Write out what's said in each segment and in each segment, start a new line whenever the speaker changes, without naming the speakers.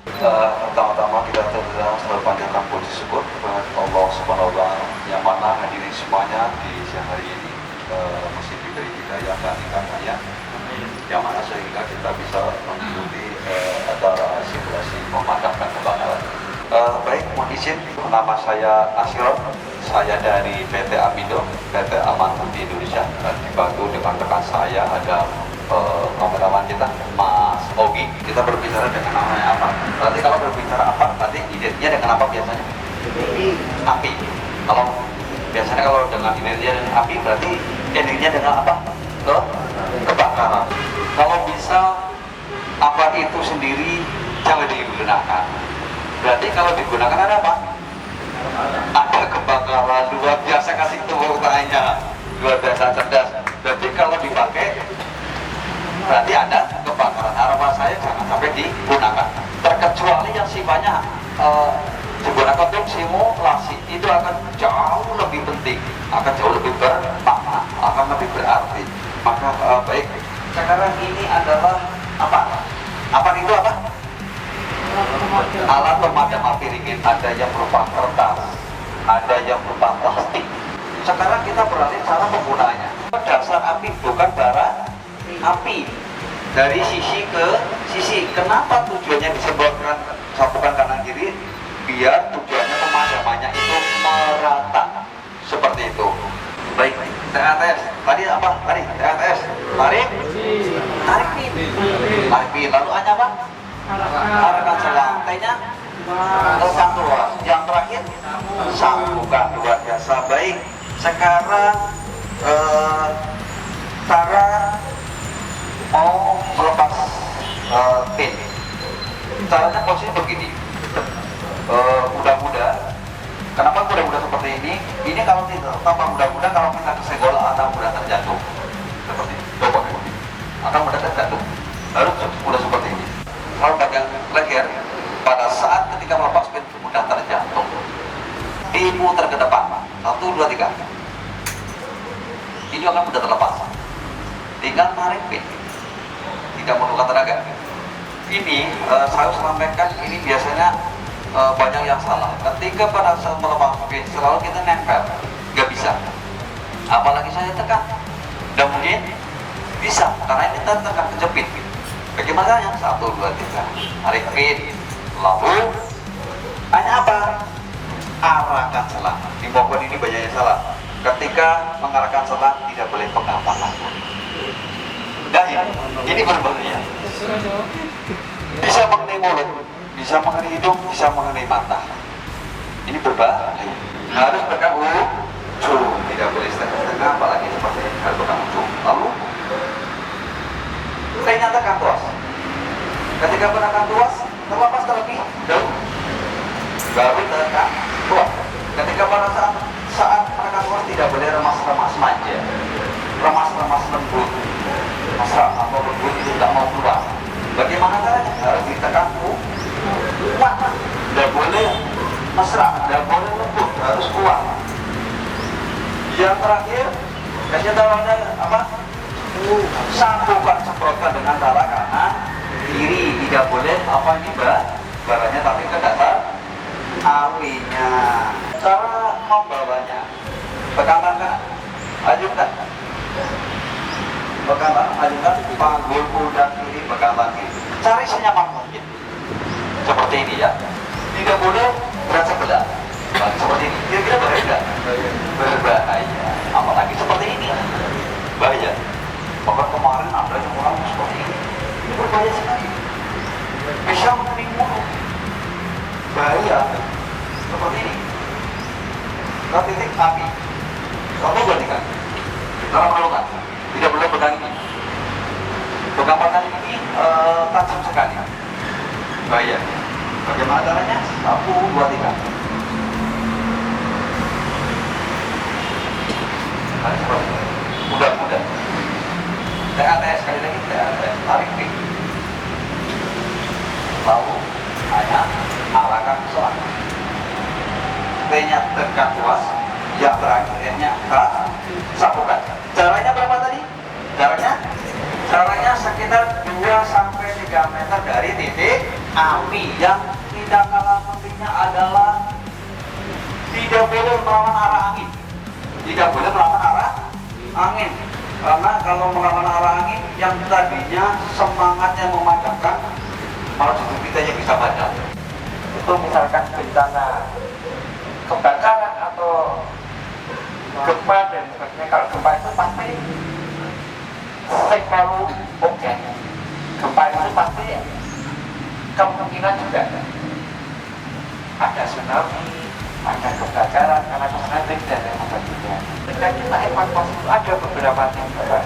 Pertama-tama kita harus berpanjatkan puji syukur kepada Allah Subhanahu wa Ta'ala yang mana hadirin semuanya di siang hari ini masih diberi hidayah dan hidayah yang mana sehingga kita bisa mengikuti acara simulasi memadamkan kebakaran. Baik, mohon izin, nama saya Asirot, saya dari PT Apindo, PT Aman Budi Indonesia, dan dibantu dengan rekan saya ada kamerawan kita, Mas Ogi. Kita berbicara dengan namanya apa? Nanti kalau berbicara apa, nanti identiknya dengan apa biasanya? Api. Kalau biasanya kalau dengan identiknya dengan api, berarti identiknya dengan apa? Kebakaran. Kalau bisa apa itu sendiri jangan digunakan. Berarti kalau digunakan ada apa? Ada kebakaran. Luar biasa, kasih tepuk tangannya. Luar biasa cerdas. Berarti kalau dipakai berarti ada kebakaran. Harapan saya jangan sampai digunakan, terkecuali yang sifatnya digunakan untuk simulasi. Itu akan jauh lebih penting, akan jauh lebih bermakna, akan lebih berarti. Maka baik, sekarang ini adalah apa? Apa itu apa? Alat pemadam api ringan. Ada yang berupa kertas, ada yang berupa plastik. Sekarang kita beralih cara penggunaannya. Dasar api bukan bara api dari sisi ke sisi. Kenapa tujuannya disebutkan sapukan kanan kiri? Biar tujuannya pemadamannya itu merata seperti itu. Baik, TATS tadi apa? Tadi TATS tarik pin, lalu hanya apa? Arahkan selang. T-nya tekan keluar. Yang terakhir sambungkan. Luar biasa. Baik, sekarang cara mau melepas pin. Caranya posisi begini. Mudah-mudah. Kenapa mudah-mudah seperti ini? Ini kalau tidak tambah mudah-mudah, kalau kita kesenggol atau mudah terjatuh seperti ini. Coba ini. Akan mudah terjatuh. Harus mudah seperti ini. Kalau bagian leher, pada saat ketika melepas pin mudah terjatuh. Diputar ke depan. 1, 2, 3. Ini akan mudah terlepas. Tinggal tarik pin. Tidak memerlukan tenaga. Ini saya sampaikan, ini biasanya banyak yang salah. Ketika pada saat melepas pin selalu kita nempel, nggak bisa. Apalagi saya tekan, dan mungkin bisa karena ini kita tekan kejepit. Bagaimana yang 1, 2, 3 tarik pin, lalu hanya apa? Arahkan selang. Di bawah ini banyak yang salah. Ketika mengarahkan selang tidak boleh pegang tangan. Dan ini berbahaya. Bisa mengenai mulut, bisa mengenai hidung, bisa mengenai mata. Ini berbahaya. Harus pegang ujung, tidak boleh setengah-setengah, apalagi seperti ini harus pegang ujung. Lalu saya tekan tuas. Ketika menekan tuas, terlepas terlebih dahulu, baru tekan tuas. Ketika pada saat menekan tuas tidak boleh remas-remas manja, remas-remas lembut. Mesra atau lembut itu tidak mau keluar. Bagaimana caranya? Harus ditekan kuat. Tidak boleh mesra, tidak boleh lembut, harus kuat. Yang terakhir, kasih tahu Anda apa? Sambungkan, semprotkan dengan cara kanan kiri. Tidak boleh apa ini baranya, tapi ke dasar apinya. Cara membawanya, pegang tangan, ajukan. Pegang tangan, ajukan, panggul pundak kiri, pegang tangan kiri. Cari senyaman mungkin. Seperti ini ya. Tidak boleh berat sebelah. Seperti ini. Kira-kira berbeda. Berbahaya. Apalagi seperti ini. Bahaya. Bahkan kemarin ada yang orang seperti ini. Ini berbahaya sekali. Bisa mengenai mulut. Bahaya. Seperti ini. Ke titik api. 1, 2, 3. Cara melakukan. Tidak boleh pegang ini. Pegang tangan ini tajam sekali. Bahaya. Bagaimana caranya? 1, 2, 3. Mudah-mudah. TATS sekali lagi, TATS tarik pin. Lalu hanya arahkan ke selang. T-nya tekan tuas, yang terakhirnya sapukan. Caranya berapa tadi? Caranya sekitar 2-3 meter dari titik api. Yang tidak kalah pentingnya adalah tidak boleh melawan arah angin. Tidak boleh melawan arah angin. Karena kalau melawan arah angin, yang tadinya semangatnya memadamkan, malah justru kita yang bisa padam.
Itu misalkan bencana kebakaran atau gempa dan sebagainya. Kalau gempa itu pasti selalu oke. Gempa itu pasti kemungkinan juga ada tsunami, ada kebakaran karena tsunami dan lain sebagainya. Ketika kita evakuasi itu ada beberapa tindakan.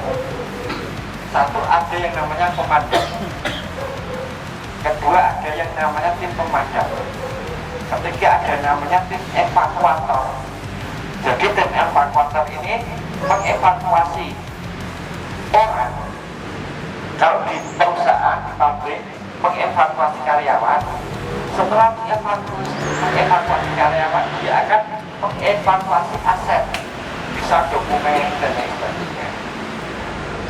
Satu, ada yang namanya pemadam. Kedua, ada yang namanya tim pemadam. Ketiga, ada namanya tim evakuator. Jadi tim evakuator ini mengevakuasi orang. Kalau di perusahaan, di pabrik, mengevakuasi karyawan. Setelah mengevakuasi karyawan, dia akan mengevakuasi aset, bisa dokumen dan lain sebagainya.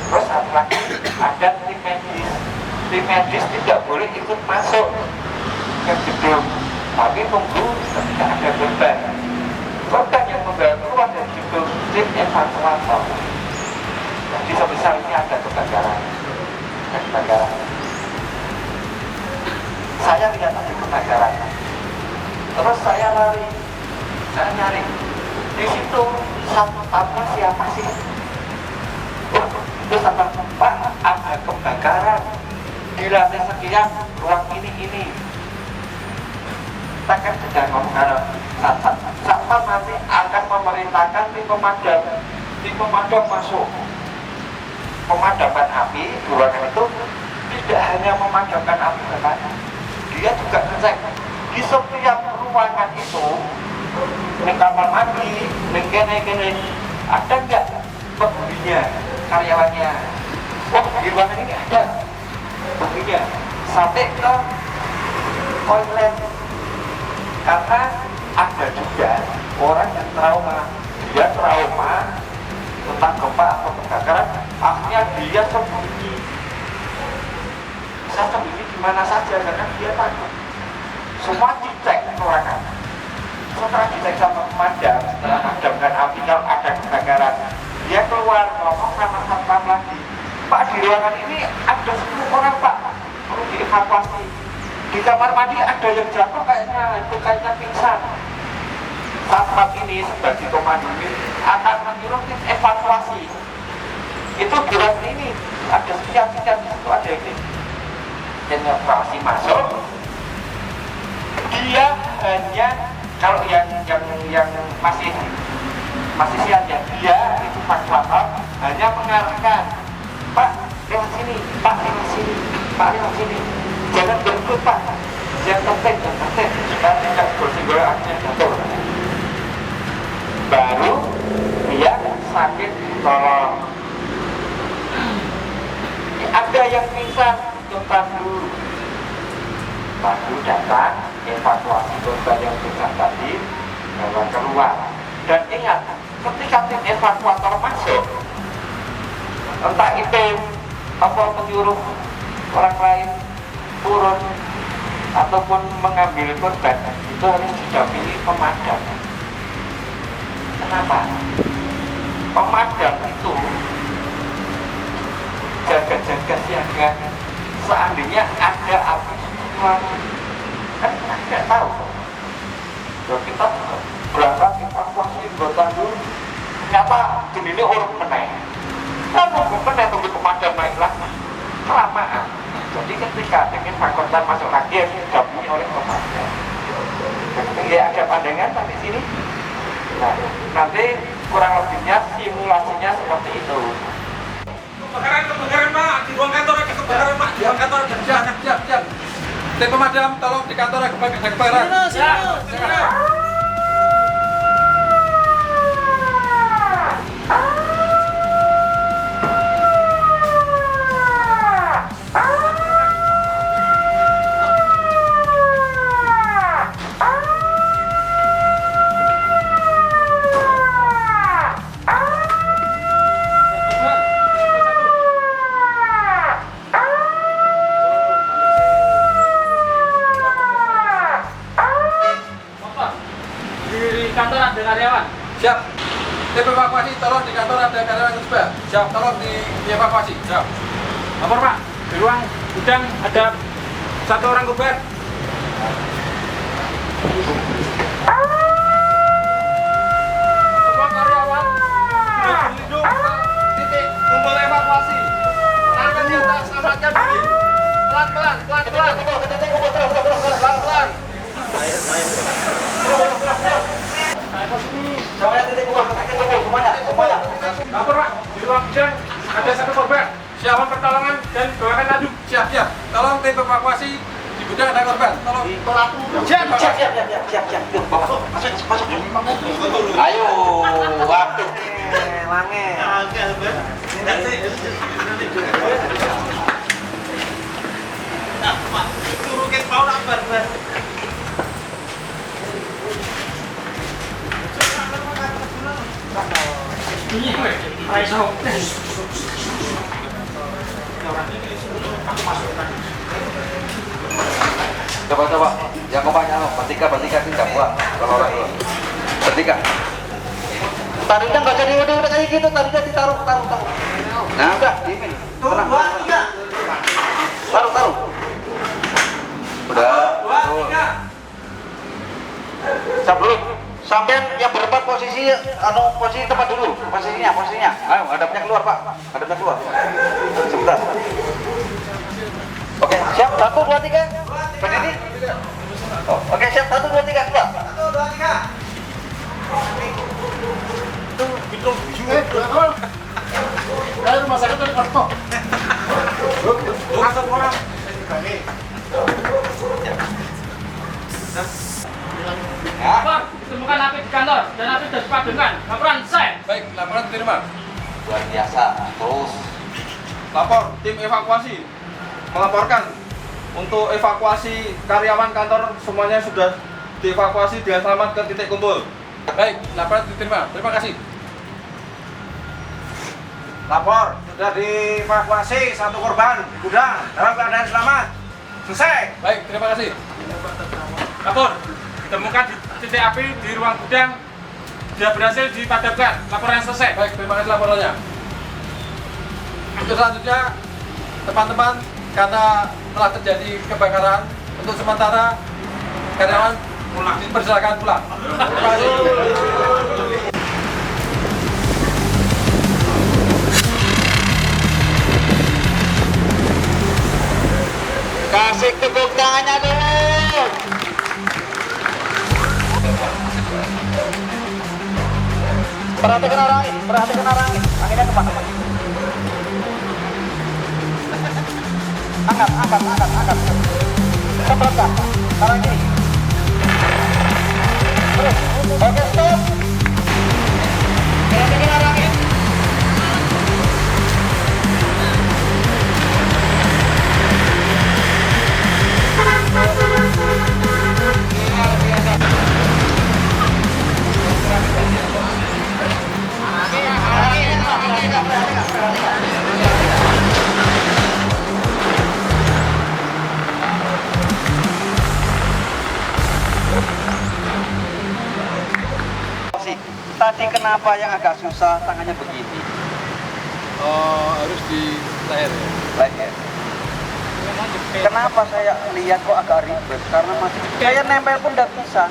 Terus satu lagi, ada tim medis. Tim medis tidak boleh ikut masuk ke gedung, tapi tunggu ketika ada korban. Korban yang membawa keluar dari gedung, tim evakuator. Jadi sebesar ini ada kebakaran. Saya lihat ada kebakaran. Terus saya lari, saya nyari. Di situ satu tabung siapa sih? Terus apa? Pak, ada kebakaran di lantai sekian, ruang ini. Kita kan sedang ngomong kalau satpam nanti akan memerintahkan tim pemadam masuk. Pemadaman api ruangan itu tidak hanya memadamkan api saja, dia juga ngecek di setiap ruangan itu, di kamar mandi, kene ada nggak penghuninya, karyawannya. Oh, di ruangan ini ada penghuninya, sampai ke toilet. Karena ada juga orang yang dia trauma tentang gempa atau kebakaran, akhirnya dia sembunyi. Bisa sembunyi di mana saja karena dia takut. Semua dicek ruangan. Setelah dicek sama pemadam, setelah memadamkan api kalau ada kebakaran, dia keluar ngomong sama satpam lagi. Pak, di ruangan ini ada 10 orang Pak, perlu dievakuasi. Di kamar mandi ada yang jatuh kayaknya pingsan. Satpam ini sebagai komando ini akan menyuruh tim evakuasi. Itu bulan ini ada sekian di situ ada ini. Tim evakuasi masuk. Dia hanya kalau yang masih siap ya, dia itu evakuator hanya mengarahkan, Pak lewat sini, Pak lewat sini, Pak lewat sini. Jangan berikut Pak, jangan tertib, supaya tidak gosip-gosip akhirnya jatuh. Baru dia sakit tolong. Ada yang pingsan, tuntas dulu. Baru datang evakuasi korban yang pingsan tadi, bawa keluar. Dan ingat, ketika tim evakuator masuk, entah itu apa menyuruh orang lain turun ataupun mengambil korban, itu harus didampingi pemadam. Kenapa? Pemadam itu jaga-jaga siaga. Seandainya ada api keluar, kan kita tidak tahu. Jadi kita berangkat evakuasi anggota dulu, ternyata ini orang meneng. Kan nunggu tunggu pemadam naik lagi, kelamaan. Jadi ketika tim evakuator masuk lagi, didampingi oleh pemadam. Jadi ada pandangan sampai sini. Nah, nanti kurang lebihnya simulasinya seperti itu.
Kebakaran Pak, di ruang kantor ada kebakaran Pak, di ruang kantor ada siap. Tim pemadam tolong di kantor ada kebakaran. Siap.
karyawan.
Siap. Tim evakuasi tolong di kantor ada karyawan juga. Siap. Tolong dievakuasi. Siap.
Lapor Pak, di ruang gudang ada 1 orang korban.
Semua karyawan sudah berlindung ke titik kumpul evakuasi. Tangan di atas, selamatkan diri. Pelan-pelan, pelan-pelan. Pelan-pelan.
Lapor Pak, di ruang gudang ada 1 korban.
Siap.
Mohon pertolongan dan bawakan laju.
Siap, siap. Tolong tim evakuasi di gudang ada korban. Tolong. Siap, siap.
Masuk. Ayo, waduh. Lange.
Coba, yang kebanyakan bertiga tidak buat kalau orang ini. Bertiga.
Tadinya nggak jadi udah kayak gitu, tadinya ditaruh.
Nah, udah, dimin. Tenang. Taruh. Udah.
Sebelum sampai yang berempat posisi tempat dulu, posisinya.
Ayo, hadapnya keluar, Pak. Hadapnya keluar. Sebentar.
Oke, siap. 1, 2, 3. Berdiri. Oke, siap. 1, 2, 3, keluar.
Lapor, ditemukan api di kantor dan api sudah dipadamkan. Laporan selesai.
Baik, laporan diterima.
Luar biasa. Terus
Lapor tim evakuasi melaporkan untuk evakuasi karyawan kantor semuanya sudah dievakuasi dengan selamat ke titik kumpul. Baik, laporan diterima. Terima kasih.
Lapor, sudah dievakuasi 1 korban di gudang dalam keadaan selamat. Selesai.
Baik, terima kasih.
Lapor, ditemukan di titik api di ruang gudang sudah berhasil dipadamkan. Laporan selesai.
Baik, terima kasih laporannya. Untuk selanjutnya, teman-teman, karena telah terjadi kebakaran, untuk sementara karyawan dipersilakan pulang. Terima kasih.
Kasih tepuk tangannya dulu. Perhatikan orang ini. Anginnya kemana? Angkat. Seberapa? Sekarang ini. Terus. Oke, stop. Perhatikan orang ini.
tadi kenapa yang agak susah tangannya begini?
Harus di leher ya.
Leher. Kenapa saya lihat kok agak ribet? Karena masih saya nempel pun tidak bisa.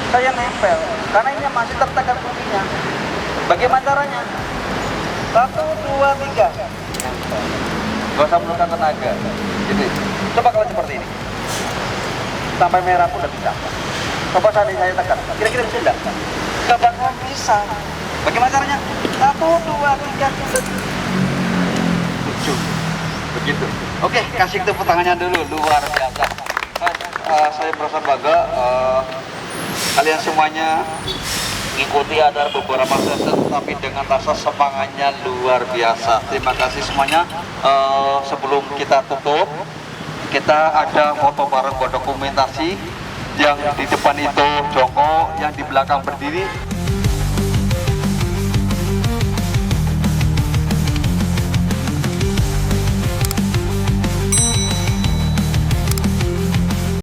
Saya nempel karena ini masih tertekan kuncinya. Bagaimana caranya? 1, 2, 3. Gak usah menurunkan tenaga. Gitu. Coba kalau seperti ini. Sampai merah pun tidak bisa. Coba saya tekan. Kira-kira bisa enggak? Gak bakal bisa. Bagaimana caranya? 1, 2, 3, 7. Begitu. Oke, kasih tepuk tangannya dulu. Luar biasa. Saya merasa bangga. Kalian semuanya mengikuti ada beberapa sesi, tapi dengan rasa semangatnya luar biasa. Terima kasih semuanya. Sebelum kita tutup, kita ada foto bareng buat dokumentasi. Yang di depan itu Joko, yang di belakang berdiri